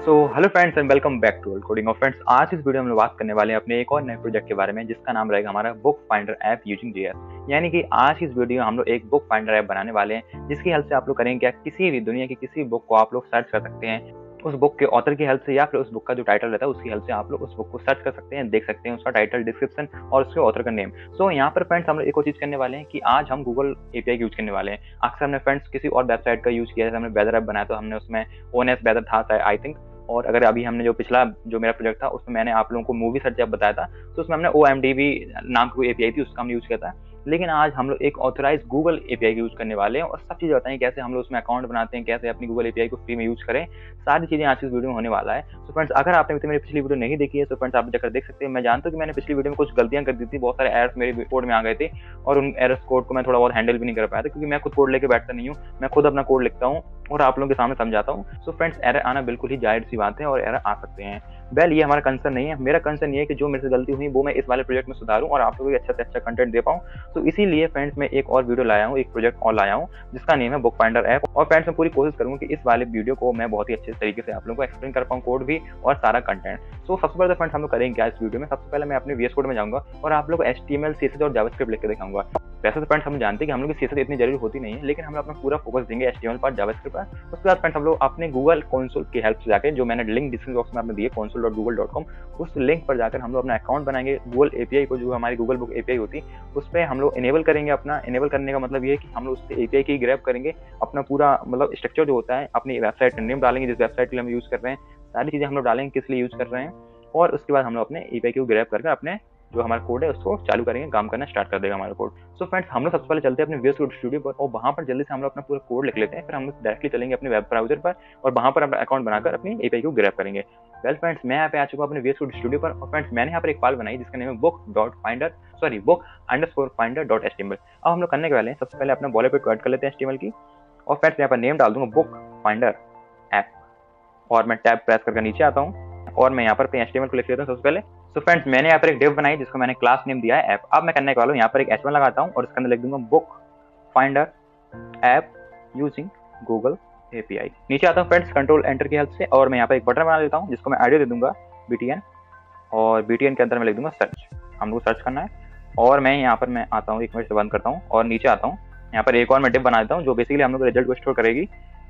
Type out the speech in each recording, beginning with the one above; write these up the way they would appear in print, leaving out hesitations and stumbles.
Hello friends and welcome back to world coding. और friends, आज इस वीडियो में हम बात करने वाले हैं अपने एक और नए प्रोजेक्ट के बारे में, जिसका नाम रहेगा हमारा book finder app using JS. यानी कि आज की इस वीडियो में हम लोग एक बुक फाइंडर ऐप बनाने वाले हैं, जिसकी हेल्प से आप लोग करेंगे क्या, किसी भी दुनिया की किसी बुक को आप लोग सर्च कर सकते हैं उस बुक के ऑथर की हेल्प से, या फिर उस बुक का जो टाइटल रहता है उसकी हेल्प से आप लोग उस बुक को सर्च कर सकते हैं, देख सकते हैं उसका टाइटल, डिस्क्रिप्शन और उसके ऑथर का नेम। यहाँ पर फ्रेंड्स हम लोग एक और चीज करने वाले हैं कि आज हम गूगल एपीआई यूज करने वाले हैं। अक्सर हमने फ्रेंड्स किसी और वेबसाइट का यूज किया, जैसे हमने वेदर ऐप बनाया तो हमने उसमें ओएनएस वेदर था आई थिंक। और अगर अभी हमने जो पिछला जो मेरा प्रोजेक्ट था उसमें मैंने आप लोगों को मूवी सर्च ऐप बताया था, तो उसमें हमने OMDB नाम की एपीआई थी, उसका हमने यूज किया था। लेकिन आज हम लोग एक ऑथराइज गूगल एपीआई यूज करने वाले हैं और सब चीज़ बताएं कैसे हम लोग उसमें अकाउंट बनाते हैं, कैसे अपनी गूगल एपीआई को फ्री में यूज करें। सारी चीजें आज की इस वीडियो में होने वाला है। तो फ्रेंड्स, अगर आपने मेरी पिछली वीडियो नहीं देखी है तो फ्रेंड्स आप जाकर देख सकते हैं। मैं जानता हूँ कि मैंने पिछली वीडियो में कुछ गलतियां कर दी थी, बहुत सारे एरर्स मेरे कोड में आ गए थे और उन एरर्स कोड को मैं थोड़ा बहुत हैंडल भी नहीं कर पाया था, क्योंकि मैं खुद कोड लेके बैठता नहीं हूँ, मैं खुद अपना कोड लिखता हूँ और आप लोगों के सामने समझाता हूँ। सो फ्रेंड्स, एरर आना बिल्कुल ही जाहिर सी बात है और एरर आ सकते हैं। वेल, ये हमारा कंसर्न नहीं है। मेरा कंसर्न ये है कि जो मेरे से गलती हुई वो मैं इस वाले प्रोजेक्ट में सुधारूं और आप लोगों को अच्छा से अच्छा कंटेंट दे पाऊं। तो इसीलिए फ्रेंड्स मैं एक और वीडियो लाया हूं, एक प्रोजेक्ट और लाया हूं, जिसका नेम है बुक फाइंडर ऐप। और फ्रेंड्स, मैं पूरी कोशिश करूंगा कि इस वाले वीडियो को मैं बहुत ही अच्छे तरीके से आप लोगों को एक्सप्लेन कर पाऊं, कोड भी और सारा कंटेंट। सबसे पहले फ्रेंड्स हम लोग करेंगे क्या इस वीडियो में, सबसे पहले मैं अपने VS कोड में जाऊंगा और आप लोग को HTML, CSS और जावास्क्रिप्ट लिख के दिखाऊंगा। वैसे तो फ्रेंड्स हम जानते हैं कि हम लोग की CSS इतनी जरूरी होती नहीं है, लेकिन हम लोग अपना पूरा फोकस देंगे HTML पर, जावास्क्रिप्ट पर। उसके बाद फ्रेंड्स हम लोग अपने गूगल कंसोल की हेल्प से जाकर, जो मैंने लिंक डिस्क्रिप्शन बॉक्स में आपने दिए console.google.com, उस लिंक पर जाकर हम लोग अपना अकाउंट बनाएंगे। गूगल एपीआई को, जो हमारी गूगल बुक एपीआई होती है, उस पर हम लोग इनेबल करेंगे। अपना इनेबल करने का मतलब ये है कि हम लोग उससे एपीआई की ग्रैब करेंगे, अपना पूरा मतलब स्ट्रक्चर जो होता है, अपनी वेबसाइट नेम डालेंगे, जिस वेबसाइट के लिए हम यूज कर रहे हैं, सारी चीजें हम लोग डालेंगे किस लिए यूज कर रहे हैं, और उसके बाद हम लोग अपने एपीआई को ग्रैब करके अपने जो हमारा कोड है उसको चालू करेंगे, काम करना स्टार्ट कर देगा हमारा कोड। फ्रेंड्स, हम लोग सबसे पहले चलते हैं अपने VS कोड स्टूडियो पर और वहां पर जल्दी से हम लोग अपना पूरा कोड लिख लेते हैं। फिर हम लोग डायरेक्टली चलेंगे अपने वेब ब्राउजर पर और वहां पर अपना अकाउंट बनाकर अपनी एपीआई को ग्रैब करेंगे। वेल फ्रेंड्स, मैं यहाँ पे आ चुका हूँ अपने VS कोड स्टूडियो पर और फ्रेंड्स मैंने यहाँ पर एक फाइल बनाई जिसका नेम है book_finder.html। अब हम लोग करने के वाले हैं, सबसे पहले अपना बॉयलरप्लेट को ऐड कर लेते हैं HTML की। और फ्रेंड्स यहाँ पर नेम डाल दूंगा बुक फाइंडर ऐप और मैं टैब प्रेस करके नीचे आता हूँ और मैं यहाँ पर HTML को लिख लेता हूँ सबसे पहले। फ्रेंड्स, मैंने यहाँ पर एक डिव बनाई जिसको मैंने क्लास नेम दिया है ऐप। अब मैं करने वाला हूँ यहाँ पर एक H1 लगाता हूँ और इसके अंदर लिख दूंगा book finder app using Google API. नीचे आता हूँ फ्रेंड्स कंट्रोल एंटर की हेल्प से और मैं यहाँ पर एक बटन बना लेता हूँ जिसको मैं आईडी दे दूंगा BTN, और BTN के अंदर मैं लिख दूंगा सर्च। हम लोग सर्च करना है और मैं यहाँ पर मैं आता हूँ, एक मिनट से बंद करता हूँ और नीचे आता हूँ। यहाँ पर एक और मैं डिव बना देता हूँ जो बेसिकली हम लोग रिजल्ट को स्टोर करेगी,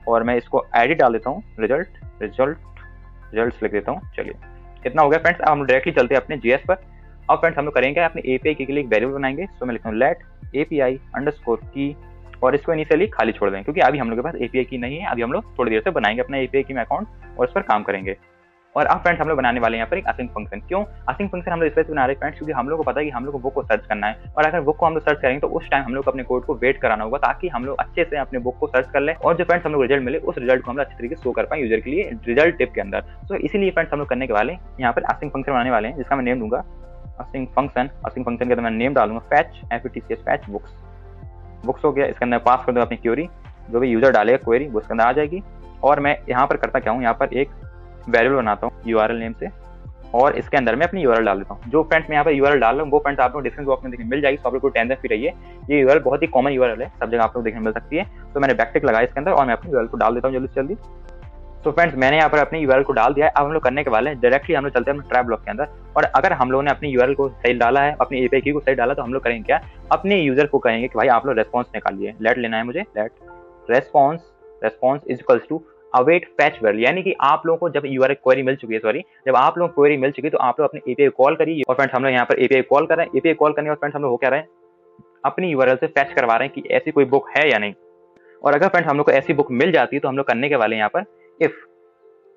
और मैं इसको आईडी डाल देता हूँ रिजल्ट्स लिख देता हूँ। चलिए, इतना हो गया फ्रेंड्स। अब हम डायरेक्टली चलते हैं अपने JS पर। अब फ्रेंड्स हम लोग करेंगे अपने एपीआई के लिए एक वेरिएबल बनाएंगे। मैं लिखता हूँ लेट API अंडरस्कोर की, और इसको इनिशियली खाली छोड़ दें क्योंकि अभी हम लोग के पास एपीआई की नहीं है। अभी हम लोग थोड़ी देर से बनाएंगे अपना एपीआई की में अकाउंट और इस पर काम करेंगे। और अब फ्रेंड्स हम लोग बनाने वाले हैं यहाँ पर एक असिंक फंक्शन। क्यों असिंक फंक्शन हम लोग इस वजह से बना रहे हैं फ्रेंड्स, क्योंकि हम लोग को पता है कि हम लोग को बुक को सर्च करना है, और अगर बुक को हम लोग सर्च करेंगे तो उस टाइम हम लोग अपने कोड को वेट कराना होगा, ताकि हम लोग अच्छे से अपने बुक को सर्च कर लें और जो फ्रेंड्स हम लोग रिजल्ट मिले उस रिजल्ट को हम लोग अच्छे तरीके से शो कर पाए यूजर के लिए रिजल्ट टिप के अंदर। इसीलिए फ्रेंड्स हम लोग करने के वाले यहाँ पर असिंक फंक्शन बनाने वाले हैं, जिसका मैं नेम दूंगा असिंक फंक्शन। असिंक फंक्शन के अंदर मैं नेम डालूंगा फैच बुक्स हो गया। इसके अंदर पास कर दूंगा अपनी क्वेरी, जो भी यूजर डालेगा क्वेरी वो इसके अंदर आ जाएगी। और मैं यहाँ पर करता क्या हूँ, यहाँ पर एक वेरिएबल बनाता हूँ URL नेम से, और इसके अंदर मैं अपनी URL डाल देता हूँ। जो फ्रेंड्स मैं यहाँ पर URL डाल रहा हूँ वो फ्रेंड्स आप लोग डिस्क्रिप्शन बॉक्स में देखने मिल जाएगी, तो आप लोग को टेंशन फ्री रहिए। ये URL बहुत ही कॉमन URL है, सब जगह आप लोग देखने मिल सकती है। तो मैंने बैकटिक लगाया इसके अंदर और मैं अपनी URL को डाल देता हूँ जल्दी से जल्दी। फ्रेंड्स, मैंने यहाँ पर अपनी URL को डाल दिया है। अब हम लोग करने के वाले हैं डायरेक्टली हम लोग चलते हैं अपने ट्रैप ब्लॉक के अंदर, और अगर हम लोगों ने अपनी URL को सही डाला है, अपनी एपीआई की को सही डाला, तो हम लोग करेंगे क्या, अपने यूजर को कहेंगे कि भाई आप लोग रेस्पॉन्स निकालिए। लेट लेना है मुझे, let response is equals to await fetch value. यानी कि आप लोगों को जब URL क्वेरी मिल चुकी है, जब आप लोगों को क्वेरी मिल चुकी है तो आप लोग अपनी एपीआई कॉल करिए। और फ्रेंड्स हम लोग यहाँ पर एपीआई कॉल कर रहे हैं। एपीआई कॉल करने के बाद फ्रेंड्स हम लोग हो क्या रहे हैं, अपनी URL से फैच करवा रहे हैं कि ऐसी कोई बुक है या नहीं। और अगर फ्रेंड्स हम लोग को ऐसी बुक मिल जाती है तो हम लोग करने के वाले हैं यहाँ पर इफ,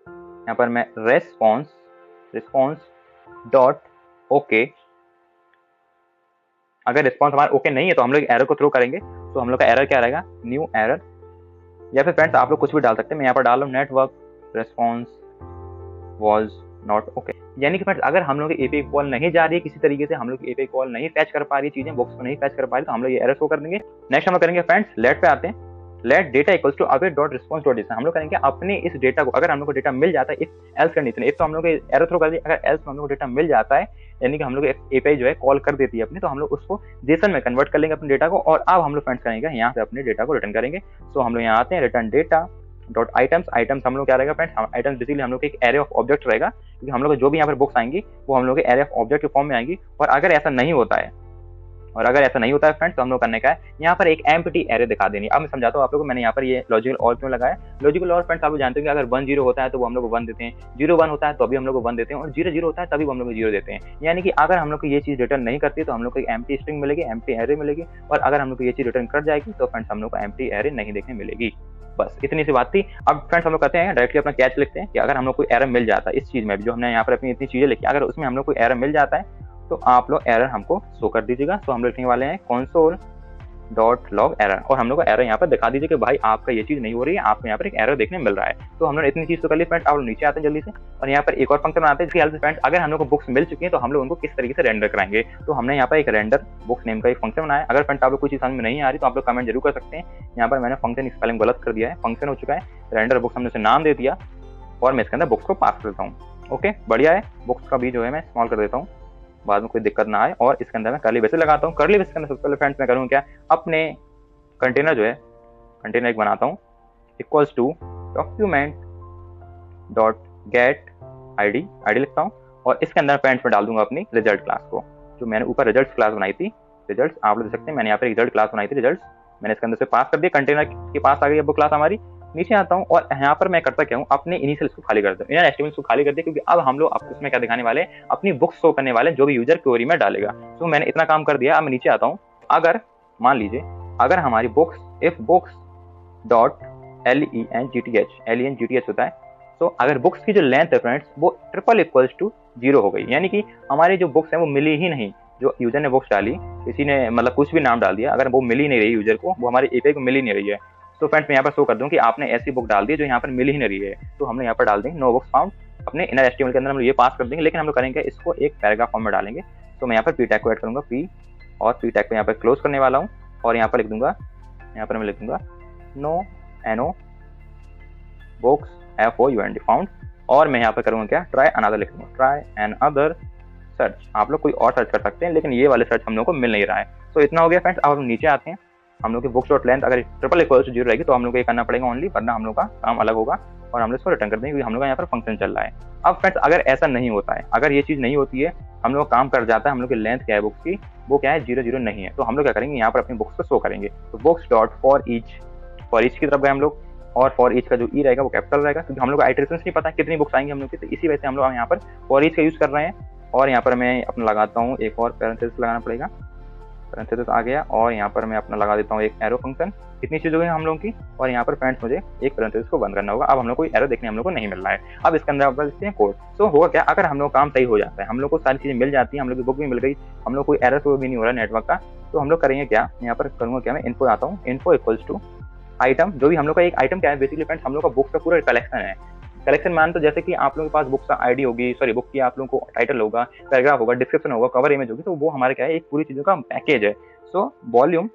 यहाँ पर मैं रिस्पॉन्स डॉट ओके। अगर रिस्पॉन्स हमारा ओके नहीं है तो हम लोग एरर को थ्रो करेंगे। तो हम लोग का एरर क्या रहेगा, न्यू एरर, या फिर फ्रेंड्स आप लोग कुछ भी डाल सकते हैं। मैं यहाँ पर डाल रहा हूँ network response was not okay. यानी कि फ्रेंड्स अगर हम लोग की एपीआई कॉल नहीं जा रही है, किसी तरीके से हम लोग की एपीआई कॉल नहीं फैच कर पा रही है, चीजें बॉक्स को नहीं फैच कर पा रही, तो हम लोग ये एरर शो कर देंगे। नेक्स्ट हम लोग करेंगे फ्रेंड्स लेट पे आते हैं, let data equals to await dot response dot distance. हम लोग करेंगे अपने इस डेटा को, अगर हम लोग को डेटा मिल जाता है, इफ एल्स कंडीशन, इफ तो हम लोग एरर थ्रो कर दिया, अगर एल्स हम लोग को डेटा मिल जाता है यानी कि हम लोग एपीआई जो है कॉल कर देती है अपनी, तो हम लोग उसको जेसन में कन्वर्ट कर लेंगे अपने डेटा को। और अब हम लोग फ्रेंड्स करेंगे यहाँ से अपने डेटा को रिटर्न करेंगे। हम लोग यहाँ आते हैं, return data, dot items, items हम लोग क्या रहेगा फ्रेंड्स, आइटम्स बेसिकली हम लोग एक एरे ऑफ ऑब्जेक्ट रहेगा, क्योंकि हम लोग जो भी यहाँ पर बुक्स आएंगी वो हम लोग के एरे ऑफ ऑब्जेक्ट के फॉर्म में आएंगी। और अगर ऐसा नहीं होता है फ्रेंड्स, तो हम लोग करने का है यहाँ पर एक एम्प्टी एरे दिखा देनी। अब मैं समझाता हूँ आप लोगों को मैंने यहाँ पर ये लॉजिकल और क्यों लगाया। लॉजिकल और फ्रेंड्स आप लोग जानते हैं कि अगर 1 0 होता है तो वो हम लोग को 1 देते हैं, 0 1 होता है तो अभी हम लोग को 1 देते हैं, और 0 0 होता है तभी हम लोग को 0 देते हैं। यानी कि अगर हम लोग को ये चीज रिटर्न नहीं करती तो हम लोग को एक एम्प्टी स्ट्रिंग मिलेगी, एम्प्टी एरे मिलेगी, और अगर हम लोग को ये चीज रिटर्न कर जाएगी तो फ्रेंड्स हम लोग को एम्प्टी एरे नहीं देखने मिलेगी। बस इतनी सी बात थी। अब फ्रेंड्स हम लोग कहते हैं डायरेक्टली अपना कैच लिखते हैं कि अगर हम लोग कोई एरर मिल जाता है इस चीज में भी, जो हमने यहाँ पर अपनी इतनी चीजें लिखी, अगर उसमें हम लोग कोई एरर मिल जाता है तो आप लोग एरर हमको शो कर दीजिएगा। तो हम लोग लिखने वाले हैं console डॉट लॉग एरर, और हम लोग को एरर यहाँ पर दिखा दीजिए कि भाई आपका ये चीज नहीं हो रही है, आपको यहाँ पर एक एरर देखने मिल रहा है। तो हम लोग इतनी चीज तो कर ली फ्रेंड्स। आप लोग नीचे आते हैं जल्दी से, और यहाँ पर एक और फंक्शन बनाते हैं जिसकी हेल्प से फ्रेंड्स अगर हम लोग को बुक्स मिल चुकी है तो हम लोग उनको किस तरीके से रेंडर कराएंगे। तो हमने यहाँ पर एक रेंडर बुक्स नेम का एक फंक्शन बनाया। अगर फ्रेंड्स आप लोग कोई चीज समझ में नहीं आ रही तो आप लोग कमेंट जरूर कर सकते हैं। यहाँ पर मैंने फंक्शन स्पेलिंग गलत कर दिया है, फंक्शन हो चुका है रेंडर बुक्स, हमने उसे नाम दे दिया, और मैं इसके अंदर बुक्स को पास करता हूँ। ओके बढ़िया है। बुक्स का भी जो है मैं स्मॉल कर देता हूँ, बाद में कोई दिक्कत ना आए। और इसके अंदर मैं कर्ली ब्रेसेस लगाता हूँ। कर्ली ब्रेसेस के अंदर सबसे पहले फ्रेंड्स मैं करूँगा क्या, अपने कंटेनर जो है, कंटेनर एक बनाता हूँ equals to document dot get ID लिखता हूँ, और इसके अंदर फ्रेंड्स मैं डाल दूंगा अपनी रिजल्ट क्लास को, जो मैंने ऊपर रिजल्ट क्लास बनाई थी। रिजल्ट आप लोग देख सकते हैं मैंने यहाँ पर रिजल्ट क्लास बनाई थी, रिजल्ट मैंने इसके अंदर से पास कर दिया, कंटेनर के पास आ गई अब वो क्लास हमारी। नीचे आता हूँ और यहाँ पर मैं करता क्या हूँ, अपने इनिशियल को खाली कर दूँ, इनर एस्टिमेट्स को खाली कर दिया, क्योंकि अब हम लोग इसमें क्या दिखाने वाले हैं, अपनी बुक्स शो करने वाले जो भी यूजर क्वेरी में डालेगा। तो मैंने इतना काम कर दिया। अब मैं नीचे आता हूँ, अगर मान लीजिए अगर हमारी books if books dot length होता है, तो अगर बुक्स की जो लेंथ है फ्रेंड्स वो ट्रिपल इक्वल्स टू 0 हो गई, यानी कि हमारी जो बुक्स है वो मिली ही नहीं। जो यूजर ने बुक्स डाली, किसी ने मतलब कुछ भी नाम डाल दिया, अगर वो मिल ही नहीं रही यूजर को, वो हमारी एपीआई को मिल ही नहीं रही है, तो फ्रेंड्स मैं यहाँ पर शो कर दूं कि आपने ऐसी बुक डाल दी जो यहाँ पर मिल ही नहीं रही है। तो हम लोग यहाँ पर डाल देंगे नो बुक्स फाउंड, अपने इनर एचटीएमएल के अंदर हम लोग ये पास कर देंगे, लेकिन हम लोग करेंगे इसको एक पैराग्राफ फॉर्म में डालेंगे। तो मैं यहाँ पर पी टैग को ऐड करूंगा, पी और पी टैग को यहाँ पर क्लोज करने वाला हूँ, और यहाँ पर लिख दूंगा, यहाँ पर मैं लिख दूंगा नो एनो बुक्स FOUND फाउंड, और मैं यहाँ पर करूँगा क्या, ट्राई अनदर लिख दूंगा, ट्राई एन अदर सर्च। आप लोग कोई और सर्च कर सकते हैं, लेकिन ये वाले सर्च हम लोग को मिल नहीं रहा है। तो इतना हो गया फ्रेंड्स। अब हम नीचे आते हैं, हम लोग की बुक्स डॉट लेंथ अगर ट्रिपल इक्वल टू 0 रहेगी तो हम लोग को ये करना पड़ेगा ओनली, वरना हम लोग का काम अलग होगा और हम लोग इसको रिटर्न कर देंगे, क्योंकि हम लोग का यहाँ पर फंक्शन चल रहा है। अब फ्रेंड्स अगर ऐसा नहीं होता है, अगर ये चीज़ नहीं होती है, हम लोग काम कर जाता है, हम लोग की लेंथ क्या है बुक्स की, वो क्या है 0 0 नहीं है, तो हम लोग क्या करेंगे, यहाँ पर अपनी बुक्स को शो करेंगे। तो बुक्स डॉट फॉर ईच की तरफ गए हम लोग, और फॉर ईच का जो ई रहेगा वो कैपिटल रहेगा, क्योंकि हम लोग को आइटरेशंस नहीं पता कितनी बुक्स आएंगी हम लोग की, तो इसी वजह से हम लोग यहाँ पर फॉर ईच का यूज कर रहे हैं। और यहाँ पर मैं अपना लगाता हूँ एक और पैरेंथेसिस लगाना पड़ेगा, पैरेंथेसिस आ गया, और यहाँ पर मैं अपना लगा देता हूँ एक एरो फंक्शन। इतनी चीज़ हो गई हम लोग की, और यहाँ पर फ्रेंड्स मुझे एक पैरेंथेसिस को बंद करना होगा। अब हम लोग कोई एरो देखने हम लोग को नहीं मिल रहा है। अब इसके अंदर आप देखते हैं कोड। तो होगा क्या, अगर हम लोग काम सही हो जाता है, हम लोग को सारी चीज़ें मिल जाती है, हम लोग की बुक भी मिल गई, हम लोग कोई एरर तो भी नहीं हो रहा है नेटवर्क का, तो हम लोग करेंगे क्या, यहाँ पर करूँगा क्या, मैं इन्फो आता हूँ, इन्फो इक्वल्स टू आइटम, जो भी हम लोग का एक आइटम क्या है बेसिकली फ्रेंड्स, हम लोग का बुक्स का पूरा कलेक्शन है। कलेक्शन मान तो जैसे कि आप लोगों के पास बुक्स का आईडी होगी, सॉरी बुक की आप लोगों को टाइटल होगा, पैराग्राफ होगा, डिस्क्रिप्शन होगा, कवर इमेज होगी, तो वो हमारे क्या है एक पूरी चीज़ों का पैकेज है। सो वॉल्यूम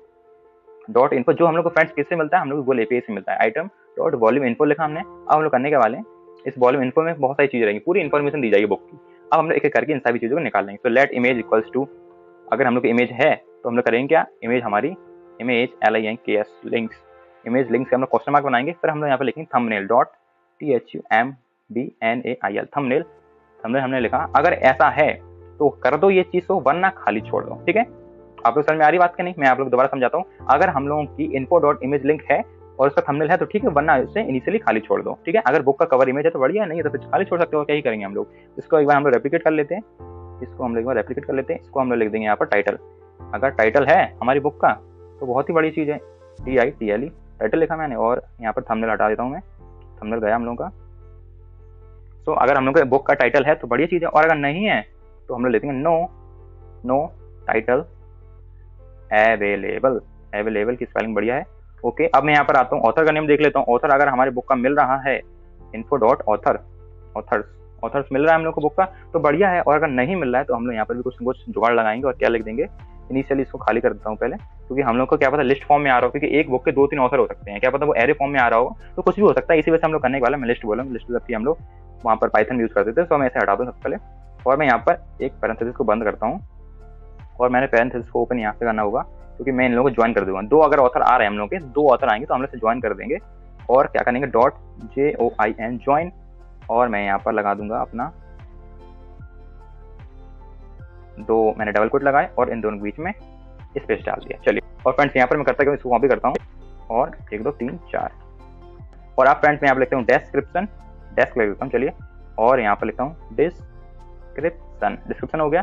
डॉट इन्फो जो हम लोग को फ्रेंड्स किससे मिलता है, हम लोग को गूगल एपीआई से मिलता है। आइटम डॉट वॉल्यूम इन्फो लिखा हमने। अब हम लोग करने के वाले हैं, इस वॉल्यूम इन्फो में बहुत सारी चीज़ें रहेंगी, पूरी इन्फॉर्मेशन दी जाएगी बुक की। अब हम लोग एक एक करके इन सभी चीज़ों को निकाल लेंगे। तो लेट इमेज इक्वल्स टू, अगर हम लोग की इमेज है तो हम लोग करेंगे क्या, इमेज हमारी image LINKS links, image links से हम लोग क्वेश्चन मार्क बनाएंगे, फिर हम लोग यहाँ पे लिखेंगे thumbnail dot THUMBNAIL thumbnail. Thumbnail हमने लिखा। अगर ऐसा है तो कर दो ये चीज़ को, वरना खाली छोड़ दो। ठीक है, आप लोग समझ में आ रही बात कि नहीं, मैं आप लोग दोबारा समझाता हूँ। अगर हम लोगों की इन्फो डॉट इमेज लिंक है और उसका थंबनेल है तो ठीक है, वरना उसे इनिशियली खाली छोड़ दो। ठीक है, अगर बुक का कवर इमेज है तो बढ़िया, नहीं है तो फिर खाली छोड़ सकते हो। क्या ही करेंगे हम लोग, इसको एक बार हम लोग रेप्लिकेट कर लेते हैं, इसको हम लोग एक बार रेप्लिकेट कर लेते हैं, इसको हम लोग लिख देंगे यहाँ पर टाइटल। अगर टाइटल है हमारी बुक का तो बहुत ही बड़ी चीज़ है, TITLE टाइटल लिखा मैंने, और यहाँ पर थंबनेल हटा देता हूँ मैं, थंबनेल गया हम लोग का। सो अगर हम लोग का बुक का टाइटल है तो बढ़िया चीज़ है, और अगर नहीं है तो हम लोग लेते हैं नो टाइटल अवेलेबल की स्पेलिंग बढ़िया है। ओके, अब मैं यहाँ पर आता हूँ, ऑथर का नेम देख लेता हूँ। ऑथर अगर हमारे बुक का मिल रहा है, इन्फो डॉट ऑथर्स मिल रहा है हम लोग को बुक का तो बढ़िया है, और अगर नहीं मिल रहा है तो हम लोग यहाँ पर भी कुछ जुगाड़ लगाएंगे। और क्या लिख देंगे, इनिशियली इसको खाली कर देता हूँ पहले, क्योंकि हम लोग को क्या पता लिस्ट फॉर्म में आ रहा हो, क्योंकि एक बुक के 2-3 ऑथर हो सकते हैं, क्या पता वो एरे फॉर्म में आ रहा हो, तो कुछ भी हो सकता है। इसी वजह से हम लोग करने वाला, मैं लिस्ट बोलूँगा, लिस्ट जबकि हम लोग वहाँ पर पाइथन यूज़ करते थे, तो मैं ऐसे हटा दूँ सबसे पहले। और मैं यहाँ पर एक पैरेंथेसिस को बंद करता हूँ, और मैंने पैरेंथेसिस को ओपन यहाँ से करना होगा, क्योंकि मैं इन लोगों को ज्वाइन कर दूंगा। 2 अगर ऑथर आ रहे हैं हम लोग के, 2 ऑथर आएंगे तो हम लोग से ज्वाइन कर देंगे, और क्या करेंगे .join ज्वाइन, और मैं यहाँ पर लगा दूंगा अपना दो, मैंने डबल कोट लगाए और इन दोनों के बीच में स्पेस डाल दिया। चलिए, और फ्रेंड्स यहाँ पर मैं करता हूँ, इसको कॉपी करता हूँ और 1 2 3 4, और आप फ्रेंड्स मैं यहाँ पर लिखता हूँ डिस्क्रिप्शन, डेस्क लिख देता हूँ। चलिए, और यहाँ पर लिखता हूँ डिस्क्रिप्शन हो गया।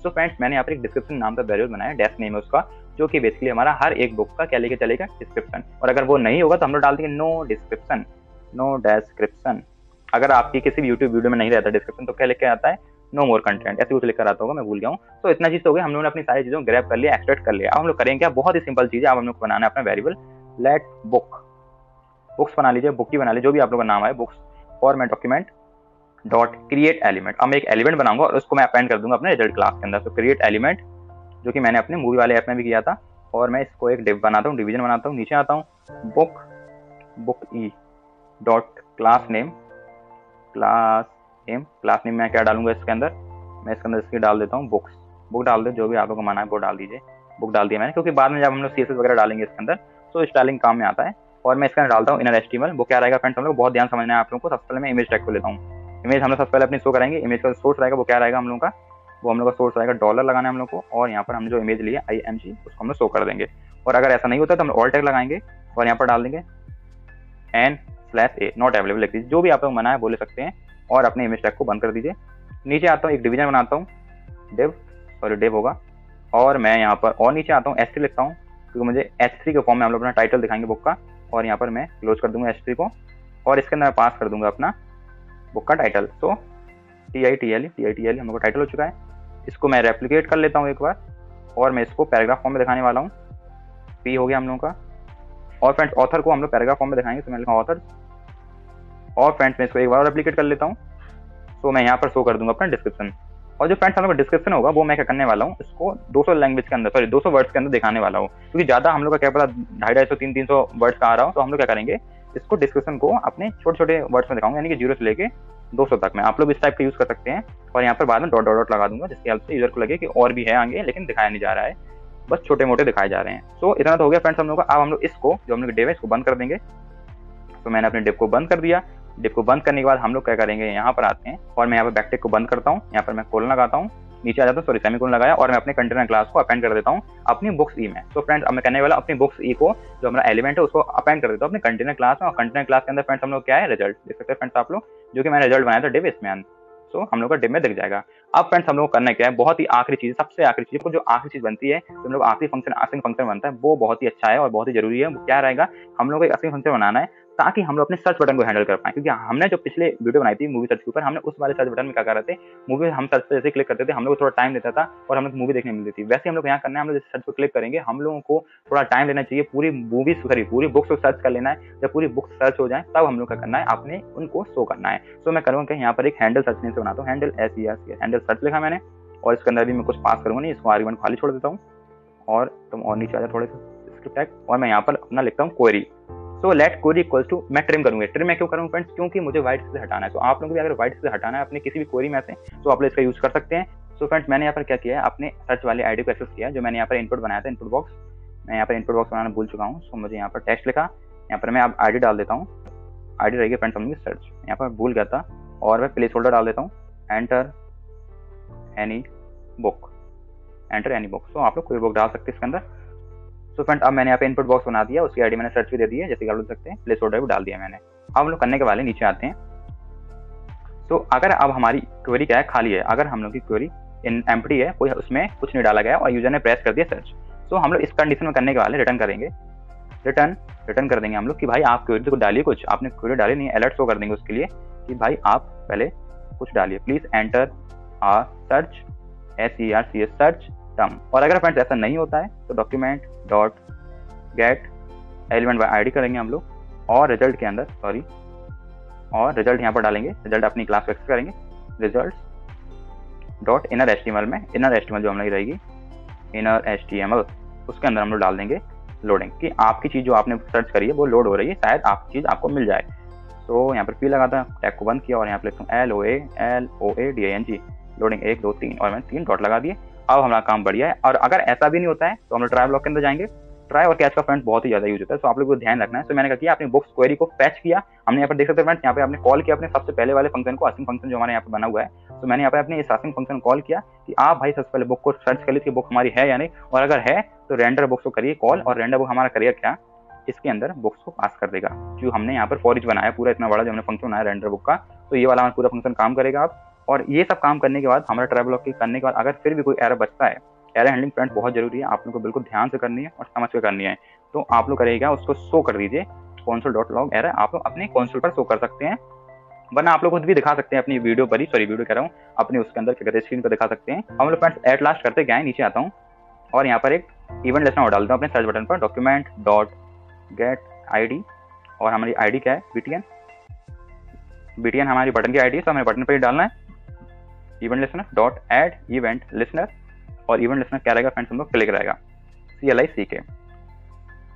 सो फ्रेंड्स मैंने यहाँ पर एक डिस्क्रिप्शन नाम का वेरिएबल बनाया, डेस्क नेम है उसका, जो कि बेसिकली हमारा हर एक बुक का क्या लेके चलेगा, डिस्क्रिप्शन। और अगर वो नहीं होगा तो हम लोग डाल देंगे नो डिस्क्रिप्शन। अगर आपकी किसी भी यूट्यूब वीडियो में नहीं रहता डिस्क्रिप्शन तो क्या लिख के आता है, नो मोर कंटेंट, ऐसे कुछ लिखकर आता होगा, मैं भूल गया हूँ। तो इतना चीज हो गया, हम लोगों ने अपनी सारी चीजों को ग्रैब कर लिया, एक्सट्रैक्ट कर लिया। अब हम लोग करेंगे क्या, बहुत ही सिंपल चीज है। अब हम लोग को बनाना है अपना वेरिएबल लेट बुक्स बना लीजिए, बुक ही बना लीजिए, जो भी आप लोग का नाम है, बुक्स, और मैं डॉक्यूमेंट डॉट क्रिएट एलिमेंट। अब मैं एक एलिमेंट बनाऊंगा और उसको मैं अपेंड कर दूंगा अपने रिजल्ट क्लास के अंदर। तो क्रिएट एलिमेंट, जो कि मैंने अपने मूवी वाले ऐप में भी किया था, और मैं इसको एक डिव बनाता हूँ, डिवीजन बनाता हूँ, नीचे आता हूँ book E dot class name मैं क्या डालूंगा इसके अंदर, मैं इसके अंदर इसकी डाल देता हूँ बुक डाल दे, जो भी आप लोगों को माना है वो डाल दीजिए। बुक डाल दिया मैंने, क्योंकि बाद में जब हम लोग CSS वगैरह डालेंगे इसके अंदर तो स्टाइलिंग काम में आता है। और मैं इसके अंदर डालता हूँ इनर HTML। वो क्या रहेगा फ्रेंड्स, हम लोग बहुत ध्यान समझना है आप लोगों को। सबसे पहले मैं इमेज टैग को लेता हूँ। इमेज हम लोग सबसे पहले अपनी शो कराएंगे। इमेज का सोर्स रहेगा वो क्या रहेगा हम लोगों का, वो हम लोग का सोर्स रहेगा $, लगाना है हम लोग को, और यहाँ पर हमने जो इमेज लिया IMG उसको हम लोग शो कर देंगे। और अगर ऐसा नहीं होता तो हम ऑल टैग लगाएंगे और यहाँ पर डाल देंगे n/a नॉट अवेलेबल लिख दीजिए, जो भी आप लोग मना है बोले सकते हैं, और अपने इमेज टैग को बंद कर दीजिए। नीचे आता हूँ, एक डिवीजन बनाता हूँ, डिव होगा, और मैं यहाँ पर और नीचे आता हूँ S3 लिखता हूँ, क्योंकि मुझे H3 के फॉर्म में हम लोग अपना टाइटल दिखाएंगे बुक का, और यहाँ पर मैं क्लोज कर दूंगा H3 को, और इसके अंदर पास कर दूंगा अपना बुक का टाइटल। तो TITL हम लोग का टाइटल हो चुका है। इसको मैं रेप्लिकेट कर लेता हूँ एक बार, और मैं इसको पैराग्राफ फॉर्म में दिखाने वाला हूँ। P हो गया हम लोगों का, और फ्रेंड्स ऑथर को हम लोग पैराग्राफ फॉर्म में दिखाएंगे, तो मैं लिखा ऑथर, और फ्रेंड्स मैं इसको एक बार रेप्लिकेट कर लेता हूँ। तो मैं यहाँ पर शो कर दूंगा अपना डिस्क्रिप्शन। और जो फ्रेंड्स हम लोग का डिस्क्रिप्शन होगा वो मैं क्या करने वाला हूँ, इसको 200 लैंग्वेज के अंदर, 200 वर्ड्स के अंदर दिखाने वाला हूँ, क्योंकि ज्यादा हम लोग का क्या पता 250, 300 वर्ड्स का आ रहा हूँ। तो हम लोग क्या करेंगे, इसको डिस्क्रिप्शन को अपने छोटे छोटे वर्ड्स में दिखाऊंगा, यानी कि 0 से लेके 200 तक में। आप लोग इस टाइप का यूज कर सकते हैं, और यहाँ पर बाद में डॉट लगा दूंगा, जिसकी हेल्प से यूजर को लगे कि और भी है आगे, लेकिन दिखाया नहीं जा रहा है, बस छोटे मोटे दिखाए जा रहे हैं। तो इतना तो हो गया फ्रेंड्स हम लोग का। अब हम लोग इसको, जो हम लोग डिव है, इसको बंद कर देंगे। तो मैंने अपने डिव को बंद कर दिया। डिव को बंद करने के बाद हम लोग क्या करेंगे, यहाँ पर आते हैं, और मैं यहाँ पर बैकटिक को बंद करता हूँ, यहाँ पर मैं कोलन लगाता हूँ, नीचे आ जाता हूँ, सेमीकोलन लगाया, और मैं अपने कंटेनर क्लास को अपेंड कर देता हूँ अपनी बुक्स ई में। तो फ्रेंड्स अब मैं करने वाला अपनी बुक्स ई को, जो हमारा एलिमेंट है, उसको अपेंड कर देता हूँ अपने कंटेनर क्लास में। और कंटेनर क्लास के अंदर फ्रेंड्स हम लोग क्या है, रिजल्ट देख सकते हैं फ्रेंड्स आप लोग, जो कि मैंने रिजल्ट बनाया था डिव इसमें, तो हम लोग का डिव में दिख जाएगा। अब फ्रेंड्स हम लोग को करना क्या है, बहुत ही आखिरी चीज, सबसे आखिरी चीज, जो आखिरी चीज बनती है, तो हम लोग आखिरी फंक्शन आसिंग फंक्शन बनता है, वो बहुत ही अच्छा है और बहुत ही जरूरी है। वो क्या रहेगा, हम लोग को एक आसिंग फंक्शन बनाना है, ताकि हम लोग अपने सर्च बटन को हैंडल कर पाए। क्योंकि हमने जो पिछले वीडियो बनाई थी मूवी सर्च के ऊपर, हमने उस वाले सर्च बटन में क्या कर रहे थे, मूवी हम सर्च पे जैसे क्लिक करते थे, हम लोग को थोड़ा टाइम लेता था और हम लोग मूवी देखने मिलती थी। वैसे हम लोग यहाँ करना है, हम लोग सर्च पर क्लिक करेंगे, हम लोगों को थोड़ा टाइम लेना चाहिए, पूरी मूवी पूरी बुक्स को सर्च कर लेना है। जब पूरी बुक्स सर्च हो जाए तब हम लोग का करना है, आपने उनको शो करना है। तो मैं करूँगा कि यहाँ पर एक हैंडल सर्च नेम से बनाता हूँ, हैंडल SERC, हैंडल सर्च लिखा मैंने, और इसके अंदर भी मैं कुछ पास करूँगा नहीं, इसको आर्गुमेंट खाली छोड़ देता हूँ, और तुम और नीचे आ जाए थोड़े से स्क्रिप्ट टैग, और मैं यहाँ पर अपना लिखता हूँ query. So let query equals to, मैं ट्रिम करूंगा। ट्रिम मैं क्यों करूँगा फ्रेंड्स, क्योंकि मुझे व्हाइट से हटाना है। तो आप लोगों को भी अगर व्हाइट से हटाना है अपने किसी भी क्वेरी में से, तो आप लोग इसका यूज कर सकते हैं। सो फ्रेंड्स मैंने यहाँ पर क्या किया है, अपने सर्च वाले आईडी को एक्सेस किया, जो मैंने यहाँ पर इनपुट बनाया था, इनपुट बॉक्स, मैं यहाँ पर इनपुट बॉक्स बनाना भूल चुका हूँ। सो मुझे यहाँ पर टेक्स्ट लिखा, यहाँ पर मैं अब आईडी डाल देता हूँ, आईडी रहेगी फ्रेंड्स हम लोग सर्च, यहाँ पर भूल गया था, और मैं प्लेस होल्डर डाल देता हूँ, enter any book, enter any book. So आप लोग कोई बुक डाल सकते हैं इसके अंदर। तो फ्रेंड अब मैंने यहाँ पे इनपुट बॉक्स बना दिया, उसकी आईडी मैंने सर्च भी दे दी है, जैसे कि आप लोग देख सकते हैं, प्लेस होल्डर भी डाल दिया मैंने। अब हम लोग करने के वाले नीचे आते हैं। तो अगर अब हमारी क्वेरी क्या है, खाली है, अगर हम लोग की क्वेरी एम्प्टी है, कोई उसमें कुछ नहीं डाला गया और यूजर ने प्रेस कर दिया सर्च, तो हम लोग इस कंडीशन में करने के वाले रिटर्न करेंगे, रिटर्न कर देंगे हम लोग कि भाई आप क्वेरी को डालिए, कुछ आपने क्वेरी डाली नहीं, अलर्ट शो कर देंगे उसके लिए कि भाई आप पहले कुछ डालिए, please enter a search SERC search term. और अगर फ्रेंड्स ऐसा नहीं होता है तो document dot get element by ID करेंगे हम लोग, और रिजल्ट के अंदर और रिजल्ट यहाँ पर डालेंगे, रिजल्ट अपनी क्लास को एक्सेस करेंगे, रिजल्ट डॉट इनर HTML में, इनर HTML जो हम लोग रहेगी इनर HTML, उसके अंदर हम लोग डाल देंगे लोडिंग, कि आपकी चीज़ जो आपने सर्च करी है वो लोड हो रही है, शायद आपकी चीज़ आपको मिल जाए। तो यहाँ पर P लगाता हूँ, टैग को बंद किया, और यहाँ पर लिखता हूँ LOADING लोडिंग 1 2 3, और मैंने 3 डॉट लगा दिए। अब हमारा काम बढ़िया है। और अगर ऐसा भी नहीं होता है तो हम लोग ट्राई ब्लॉक के अंदर जाएंगे, ट्राई और कैच का फ्रेंड्स बहुत ही ज़्यादा यूज होता है, तो आप लोग को ध्यान रखना है। तो मैंने क्या किया, अपनी बुक्स क्वेरी को फैच किया। हमने यहाँ पर देख सकते हैं फ्रेंड्स, यहाँ पे आपने कॉल किया अपने सबसे पहले वाले फंक्शन को, आसिंग फंक्शन जो हमारे यहाँ पे बना हुआ है। तो मैंने यहाँ पे अपने इस आसिंग फंक्शन कॉल किया कि आप भाई सबसे पहले बुक को सर्च कर लीजिए, बुक हमारी है या नहीं, और अगर है तो रेंडर बुक्स को करिए कॉल, और रेंडर बुक हमारा करियर क्या, इसके अंदर बुक्स को पास कर देगा। जो हमने यहाँ पर फॉर ईच बनाया पूरा इतना बड़ा जो हमने फंक्शन बनाया रेंडर बुक का, तो ये वाला पूरा फंक्शन काम करेगा आप। और ये सब काम करने के बाद, हमारा ट्रैवल लॉग करने के बाद, अगर फिर भी कोई एरर बचता है, एरर हैंडलिंग फ्रेंड्स बहुत जरूरी है, आप लोग को बिल्कुल ध्यान से करनी है और समझ के करनी है। तो आप लोग करिएगा, उसको शो कर दीजिए console.log एरर, आप लोग अपने कंसोल पर शो कर सकते हैं, वरना आप लोग खुद भी दिखा सकते हैं अपनी वीडियो पर ही, सॉरी वीडियो कह रहा हूँ, अपने उसके अंदर क्या कहते हैं स्क्रीन पर दिखा सकते हैं। हम लोग फ्रेंड्स एट लास्ट करते क्या है, नीचे आता हूँ और यहाँ पर एक इवेंट लिस्टनर और डालता हूँ अपने सर्च बटन पर, डॉक्यूमेंट डॉट गेट ID, और हमारी ID क्या है, BTN हमारी बटन की ID है, तो हमें बटन पर ही डालना है event listener dot add event listener, और इवेंट लिस्टनर क्या रहेगा फ्रेंड्स, हम लोग क्लिक रहेगा CLICK।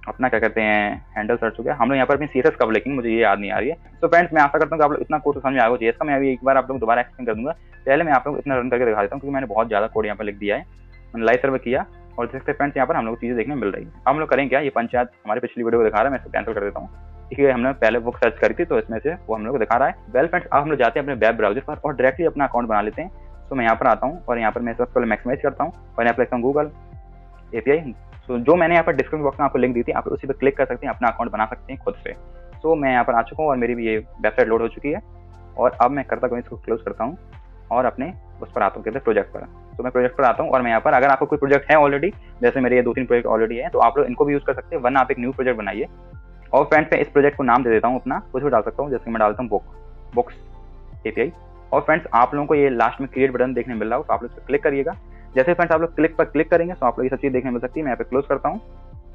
अपना क्या कहते हैं हैंडल सर्च हो गया। हम लोग यहाँ पर अपनी CSS कब लिखेंगे मुझे ये याद नहीं आ रही है। तो फ्रेंड्स मैं आशा करता हूँ कि आप लोग इतना कोड समझ में आएगा JS का। मैं अभी एक बार आप लोग दोबारा एक्सप्लेन कर दूंगा, पहले मैं आप लोग इतना रन करके दिखा देता हूँ, क्योंकि मैंने बहुत ज़्यादा कोड यहाँ पर लिख दिया है। मैंने लाइव सर्वे किया और देख सकते हैं फ्रेंड्स यहाँ पर हम लोग चीज़ें देखने मिल रही है। हम लोग करेंगे क्या, ये पंचायत हमारी पिछली वीडियो को दिखा रहा है, मैं इसको कैंसिल कर देता हूँ, ठीक है। हमने पहले बुक सर्च करी थी तो इसमें से वो हम लोग को दिखा रहा है। वेल फ्रेंड्स अब हम लोग जाते हैं अपने वेब ब्राउजर पर और डायरेक्टली अपना अकाउंट बना लेते हैं। तो मैं यहाँ पर आता हूँ और यहाँ पर मैं सबसे पहले मैक्सिमाइज करता हूँ और यहाँ पर लिखता हूँ गूगल API। तो जो मैंने यहाँ पर डिस्क्रिप्शन बॉक्स में आपको लिंक दी थी, आप उसी पर क्लिक कर सकते हैं, अपना अकाउंट बना सकते हैं खुद से। तो मैं यहाँ पर आ चुका हूँ और मेरी भी ये वेबसाइट लोड हो चुकी है, और अब मैं करता हूँ इसको क्लोज करता हूँ और अपने उस पर आता हूँ, कहते हैं प्रोजेक्ट पर। तो मैं प्रोजेक्ट पर आता हूँ और मैं यहाँ पर, अगर आपको कोई प्रोजेक्ट है ऑलरेडी, जैसे मेरे ये 2-3 प्रोजेक्ट ऑलरेडी है, तो आप लोग इनको भी यूज़ कर सकते हैं, वरना आप एक न्यू प्रोजेक्ट बनाइए। और फ्रेंड्स मैं इस प्रोजेक्ट को नाम दे देता हूँ अपना, कुछ भी डाल सकता हूँ, जैसे मैं डालता हूँ बुक्स API। और फ्रेंड्स आप लोगों को ये लास्ट में क्रिएट बटन देखने मिल रहा हो, तो आप लोग इस पर क्लिक करिएगा। जैसे फ्रेंड्स आप लोग क्लिक पर क्लिक करेंगे तो आप लोग ये सब चीज़ देखने मिल सकती है। मैं यहाँ पे क्लोज करता हूँ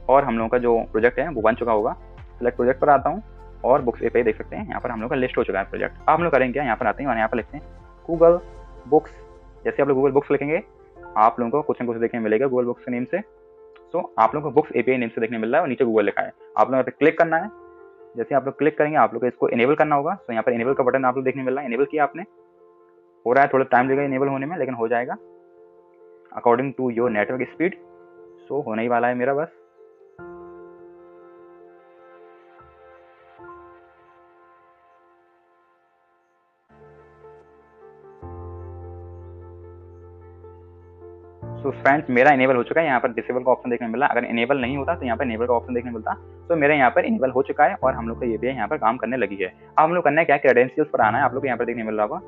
और हम लोगों का जो प्रोजेक्ट है वो बन चुका होगा। सिलेक्ट प्रोजेक्ट पर आता हूँ और बुक्स API देख सकते हैं, यहाँ पर हम लोग का लिस्ट हो चुका है प्रोजेक्ट। अब हम लोग करेंगे क्या, यहाँ पर आते हैं और यहाँ पर लिखते हैं गूगल बुक्स। जैसे आप लोग गूगल बुक्स लिखेंगे, आप लोगों को कुछ न कुछ देखने मिलेगा गूगल बुक्स के नेम से। सो आप लोगों को बुक्स API नेम से देखने मिल रहा है और नीचे गूगल लिखा है। आप लोग यहाँ पे क्लिक करना है। जैसे आप लोग क्लिक करेंगे, आप लोग को इसको इनेबल करना होगा। तो यहाँ पर इनेबल का बटन आप लोग देखने मिल रहा है, इनेबल किया आपने, हो रहा है, थोड़ा टाइम लगेगा इनेबल होने में, लेकिन हो जाएगा according to your network speed. So होने ही वाला है मेरा बस। सो फ्रेंड्स मेरा इनेबल हो चुका है, यहाँ पर डिसेबल का ऑप्शन देखने मिला। अगर इनेबल नहीं होता तो यहाँ पर इनेबल का ऑप्शन देखने मिलता। तो मेरा यहाँ पर इनेबल हो चुका है और हम लोग का ये भी यहाँ पर काम करने लगी है। अब हम लोग करना है क्या, क्रेडेंशियल्स पर आना है। आप लोग यहाँ पर देखने मिल रहा होगा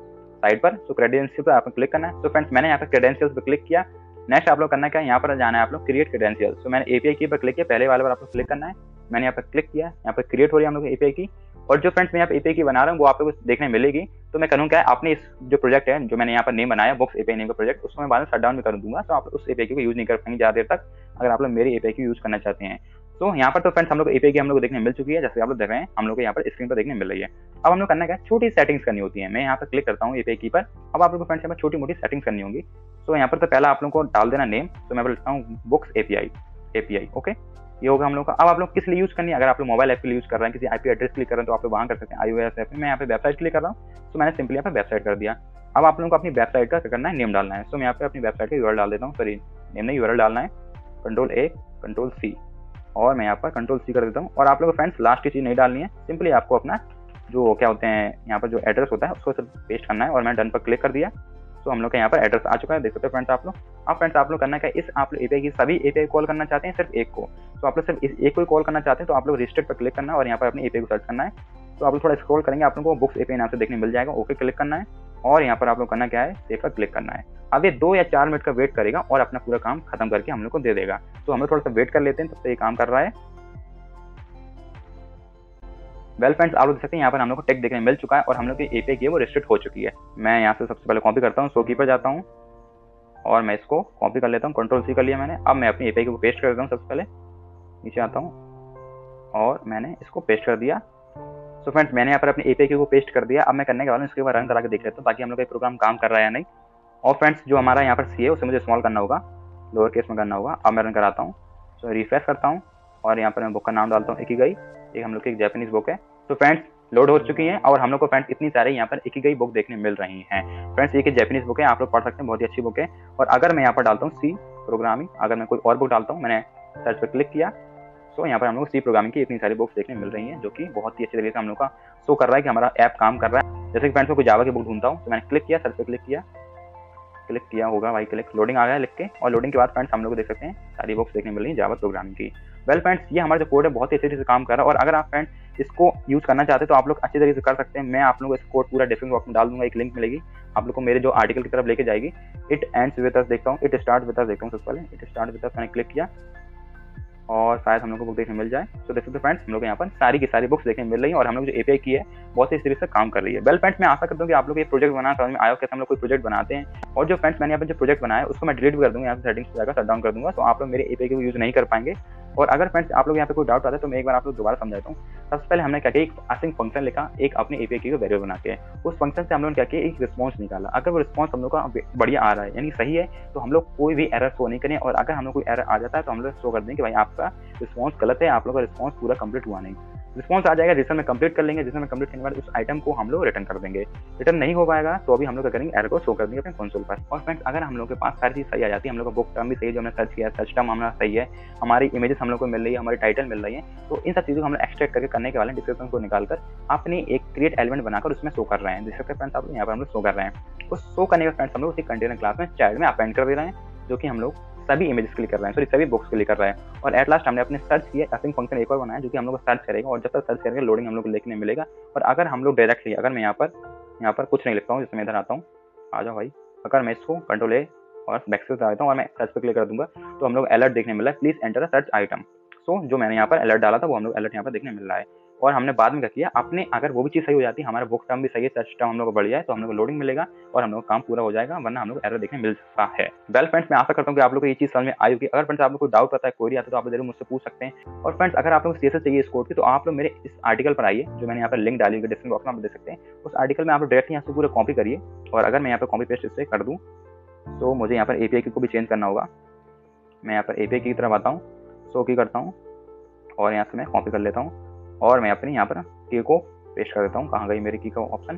साइड पर। सो क्रेडेंशियल पर आपको क्लिक करना है। तो फ्रेंड्स मैंने यहाँ पर क्रेडेंशियल्स पर क्लिक किया। नेक्स्ट आप लोग करना क्या है, यहाँ पर जाना है आप लोग क्रिएट क्रेडेंशियल्स। तो मैंने API की पर क्लिक किया, पहले वाले पर आपको क्लिक करना है। मैंने यहाँ पर क्लिक किया, यहाँ पर क्रिएट हो रही है हम लोग API की। और जो फ्रेंड्स मैं यहाँ पे API की बना रहा हूँ वो आप लोग को देखने मिलेगी। तो मैं करूँ क्या, अपने इस जो प्रोजेक्ट है जो मैंने यहाँ पर नेम बनाया बुक्स API नेम का प्रोजेक्ट, उसको मैं बाद में शट डाउन भी कर दूंगा। तो आप उस API को यूज नहीं कर पाएंगे ज़्यादा देर तक, अगर आप लोग मेरी API की यूज करना चाहते हैं। तो यहाँ पर तो फ्रेंड्स हम लोग API की हम लोग को देखने मिल चुकी है, जैसे आप लोग देख रहे हैं हम लोग को यहाँ पर स्क्रीन पर देखने मिल रही है। अब हम लोग करना क्या, छोटी सेटिंग्स करनी होती है। मैं यहाँ पर क्लिक करता हूँ API की पर। अब आप लोग को फ्रेंड्स यहाँ पर छोटी मोटी सेटिंग्स करनी होंगी। तो यहाँ पर तो पहला आप लोग को डाल देना नेम। तो मैं लिखता हूँ बुक्स API ओके, ये होगा हम लोग का। अब आप लोग किस लिए यूज करनी है, अगर आप लोग मोबाइल ऐप के लिए यूज कर रहे हैं, किसी IP एड्रेस क्लिक कर रहे हैं, तो आप लोग वहाँ कर सकते हैं iOS ऐप में। मैं यहाँ पे वेबसाइट क्लिक कर रहा हूँ, तो मैंने सिंपली यहाँ पे वेबसाइट कर दिया। अब आप लोगों को अपनी वेबसाइट का क्या करना है, नेम डालना है। तो मैं यहाँ पे अपनी वेबसाइट का URL डाल देता हूँ, सॉरी नेम नहीं URL डालना है, Ctrl+A Ctrl+C, और मैं यहाँ पर Ctrl+C कर देता हूँ। और आप लोग को फ्रेंड्स लास्ट की चीज़ नहीं डालनी है, सिंपली आपको अपना जो क्या होते हैं यहाँ पर जो एड्रेस होता है उसको सिर्फ पेस्ट करना है। और मैं डन पर क्लिक कर दिया। तो हम लोग के यहाँ पर एड्रेस आ चुका है, देख सकते हैं फ्रेंड्स आप लोग। अब फ्रेंड्स आप लोग करना क्या, इस आप लोग API की सभी API कॉल करना चाहते हैं, सिर्फ एक को। तो आप लोग सिर्फ इस एक को कॉल करना चाहते हैं, तो आप लोग रिस्ट्रिक्ट पर क्लिक करना है और यहाँ पर अपनी API को सर्च करना है। तो आप लोग थोड़ा स्क्रॉल करेंगे, आप लोगों को बुक्स API नाम से देखने मिल जाएगा, ओके क्लिक करना है। और यहाँ पर आप लोग करना क्या है, सेव पर क्लिक करना है। अब ये 2 या 4 मिनट का वेट करेगा और अपना पूरा काम खत्म करके हम लोग को दे देगा। तो हम लोग थोड़ा सा वेट कर लेते हैं, तब तक ये काम कर रहा है। वेल फ्रेंड्स आप लोग देख सकते हैं यहाँ पर हम लोग को टेक देखने मिल चुका है और हम लोग की API की है वो रिस्ट्रिक्ट हो चुकी है। मैं यहाँ से सबसे पहले कॉपी करता हूँ, शो पर जाता हूँ और मैं इसको कॉपी कर लेता हूँ, Ctrl+C कर लिया मैंने। अब मैं अपनी API को पेस्ट कर देता हूँ। सबसे पहले नीचे आता हूँ और मैंने इसको पेस्ट कर दिया। सो फ्रेंड्स मैंने यहाँ पर अपनी API को पेस्ट कर दिया। अब मैं करने के बाद इसके बाद रन करा के देख लेता हूँ ताकि हम लोग का प्रोग्राम काम कर रहा है या नहीं। और फ्रेंड्स जो हमारा यहाँ पर C है उसे मुझे स्मॉल करना होगा, लोअर केस में करना होगा। अब मैं रन कराता हूँ, सो रिफ्रेश करता हूँ और यहाँ पर मैं बुक का नाम डालता हूँ इकिगाई। एक हम लोग की एक जापानीज बुक है। तो फ्रेंड्स लोड हो चुकी हैं और हम लोग को फ्रेंड्स इतनी सारी यहाँ पर इकिगाई बुक देखने मिल रही हैं। फ्रेंड्स ये जापानीज बुक है, आप लोग पढ़ सकते हैं, बहुत ही अच्छी बुक है। और अगर मैं यहाँ पर डालता हूँ C प्रोग्रामिंग, अगर मैं कोई और बुक डालता हूँ, मैंने सर्च पर क्लिक किया सो यहाँ पर हम लोग सी प्रोग्रामिंग की इतनी सारी बुक्स देखने मिल रही हैं, जो कि बहुत ही अच्छे तरीके से हम लोग का शो कर रहा है कि हमारा ऐप काम कर रहा है। जैसे कि फ्रेंड्स मैं कोई जावा की बुक ढूंढता हूँ, तो मैंने क्लिक किया, सर्च पे क्लिक किया होगा भाई, क्लिक लोडिंग आ गया लिख के, और लोडिंग के बाद फ्रेंड्स हम लोग देख सकते हैं सारी बुक्स देखने मिल रही है जावा प्रोग्रामिंग की। वेल फ्रेंड्स, ये हमारा जो कोड है बहुत ही अच्छे तरीके से काम कर रहा है, और अगर आप फ्रेंड्स इसको यूज करना चाहते हैं तो आप लोग अच्छे तरीके से कर सकते हैं। मैं आप लोगों को इस कोड पूरा डिस्क्रिप्शन बॉक्स में डाल दूंगा, एक लिंक मिलेगी आप लोग को मेरे जो आर्टिकल की तरफ लेके जाएगी। इट एंड्स विद अस देखता हूँ, इट स्टार्ट विद अस देखता हूँ। सबसे पहले इट स्टार्ट विद अस मैंने क्लिक किया और शायद हम लोग को बुक देखने मिल जाए। सो देखो फ्रेंड्स, हम लोग यहाँ पर सारी की सारी बुक्स देखने मिल रही हैं, और हम लोग जो एपीआई की है बहुत ही इस तरीके से काम कर रही है। वेल फ्रेंड्स, मैं आशा करता हूँ कि आप लोग ये प्रोजेक्ट बनाना समझ में आया, कैसे हम लोग कोई प्रोजेक्ट बनाते हैं। और जो फ्रेंड्स मैंने यहाँ पर जो प्रोजेक्ट बनाया है उसको मैं डिलीट भी कर दूंगा, यहाँ से सेटिंग्स पे जाकर शट डाउन कर दूंगा, तो आप लोग मेरे एपीआई को यूज नहीं कर पाएंगे। और अगर फ्रेंड्स आप लोग यहाँ पे कोई डाउट आता है तो मैं एक बार आप लोग दोबारा समझाता हूँ। सबसे पहले हमने क्या किया, एक असिंक फंक्शन लिखा एक अपने एपीआई की वेरिएबल बना के, उस फंक्शन से हम लोग क्या किया, एक रिस्पॉन्स निकाला। अगर वो रिस्पॉन्स हम लोग का बढ़िया आ रहा है यानी सही है, तो हम लोग कोई भी एरर शो नहीं करें, और अगर हम लोग कोई एरर आ जाता है तो हम लोग शो कर देंगे कि भाई आपका रिस्पॉन्स गलत है, आप लोग का रिस्पॉन्स पूरा कंप्लीट हुआ नहीं। रिस्पॉन्स आ जाएगा, जिसमें कंप्लीट कर लेंगे, जिसमें कंप्लीट करने के बाद उस आइटम को हम लोग रिटर्न कर देंगे। रिटर्न नहीं हो पाएगा तो अभी हम लोग क्या करेंगे, एरर को शो कर देंगे अपने कंसोल पर। और फ्रेंड्स, अगर हम लोग के पास सारी चीज सही आ जाती है, हम लोग का बुक टर्म भी सही है, जो हमने सर्च किया सर्च टर्म हमारा सही है, हमारी इमेजेस हम लोग को मिल रही है, हमारी टाइटल मिल रही है, तो इन सब चीज़ों को हम लोग एक्सट्रैक्ट करके करने के वाले डिस्क्रिप्शन को निकालकर अपनी एक क्रिएट एलिमेंट बनाकर उसमें शो कर रहे हैं। जिससे फ्रेंड्स आप यहाँ पर हम लोग शो कर रहे हैं, उस शो करने के फ्रेंड्स हम लोग उसी कंटेनर क्लास में चाइल्ड में अपेंड कर दे रहे हैं, जो कि हम लोग सभी इमेजेस के लिए कर रहे हैं, सॉरी सभी बुक्स के लिए कर रहे हैं। और एट लास्ट हमने अपने सर्च किया असिंक फंक्शन एक और बनाया, जो कि हम लोग को सर्च करेगा, और जब तक सर्च करेंगे लोडिंग हम लोग को देखने मिलेगा। और अगर हम लोग डायरेक्टली, अगर मैं यहाँ पर कुछ नहीं लिखता हूँ, जैसे मैं इधर आता हूँ, आ जाओ भाई, अगर मैं इसको कंट्रोल ए और बैकस्पेस डालता हूँ और मैं सर्च पे क्लिक कर दूंगा, तो हम लोग अलर्ट देखने मिला है, please enter a search item. So जो मैंने यहाँ पर अलर्ट डाला था वो हम लोग अलर्ट यहाँ पर देखने मिल रहा है। और हमने बाद में क्या किया, अपने अगर वो भी चीज़ सही हो जाती है, हमारा बुक टर्म भी सही है, सर्च टर्म हम लोग को बढ़ जाए, तो हम लोग को लोडिंग मिलेगा और हम लोग का काम पूरा हो जाएगा, वरना हम लोग एरर देखने मिल सकता है। वेल फ्रेंड्स, मैं आशा करता हूँ कि आप लोग को ये चीज़ समझ में आई होगी। अगर फ्रेंड्स आप लोग को डाउट आता है, क्वेरी आता है, तो आप जरूर मुझसे पूछ सकते हैं। और फ्रेंड्स, अगर आप लोग सीएसएस चाहिए इस कोड की, तो आप लोग मेरे इस आर्टिकल पर आइए, जो मैंने यहाँ पर लिंक डाली हुई डिस्क्रिप्शन बॉक्स में, आप देख सकते हैं। उस आर्टिकल में आप लोग डायरेक्ट यहाँ से पूरा कॉपी करिए, और अगर मैं यहाँ पर कॉपी पेस्ट इससे कर दूँ, तो मुझे यहाँ पर एपीआई को भी चेंज करना होगा। मैं यहाँ पर एपीआई की तरफ आता हूँ, शो की करता हूँ, और यहाँ से मैं कॉपी कर लेता हूँ, और मैं अपनी यहाँ पर की को पेस्ट कर देता हूँ। कहाँ गई मेरी की का ऑप्शन,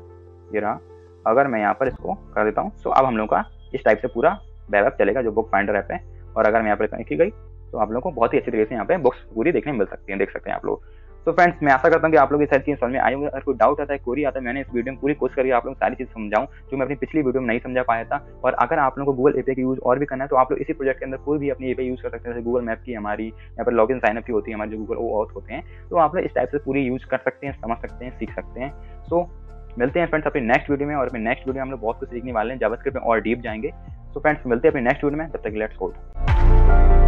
ये रहा। अगर मैं यहाँ पर इसको कर देता हूँ, तो अब हम लोग का इस टाइप से पूरा वेब ऐप चलेगा जो बुक फाइंडर ऐप है। और अगर मैं यहाँ पर की गई, तो आप लोगों को बहुत ही अच्छी तरीके से यहाँ पे बुक्स पूरी देखने मिल सकती है, देख सकते हैं आप लोग। तो फ्रेंड्स, मैं आशा करता हूँ कि आप लोग ये सारी चीज़ समझ में आई होंगी। अगर कोई डाउट आता है, क्वेरी आता है, मैंने इस वीडियो में पूरी कोशिश करी आप लोग सारी चीज़ समझाऊं, जो मैं अपनी पिछली वीडियो में नहीं समझा पाया था। और अगर आप लोगों को गूगल एपीआई का यूज और भी करना है, तो आप लोग इसी प्रोजेक्ट के अंदर कोई भी अपनी एपीआई यूज कर सकते हैं। जैसे गूगल मैप की हमारी यहाँ पर लॉगिन साइन अप की होती है, हमारे जो गूगल ऑथ होते हैं, तो आप लोग इस टाइप से पूरी यूज कर सकते हैं, समझ सकते हैं, सीख सकते हैं। सो मिलते हैं फ्रेंड्स अपनी नेक्स्ट वीडियो में, और अपने नेक्स्ट वीडियो में हम लोग बहुत कुछ सीखने वाले हैं, जावास्क्रिप्ट में और डीप जाएंगे। सो फ्रेंड्स, मिलते हैं अपनी नेक्स्ट वीडियो में, तब तक लेट्स कोड।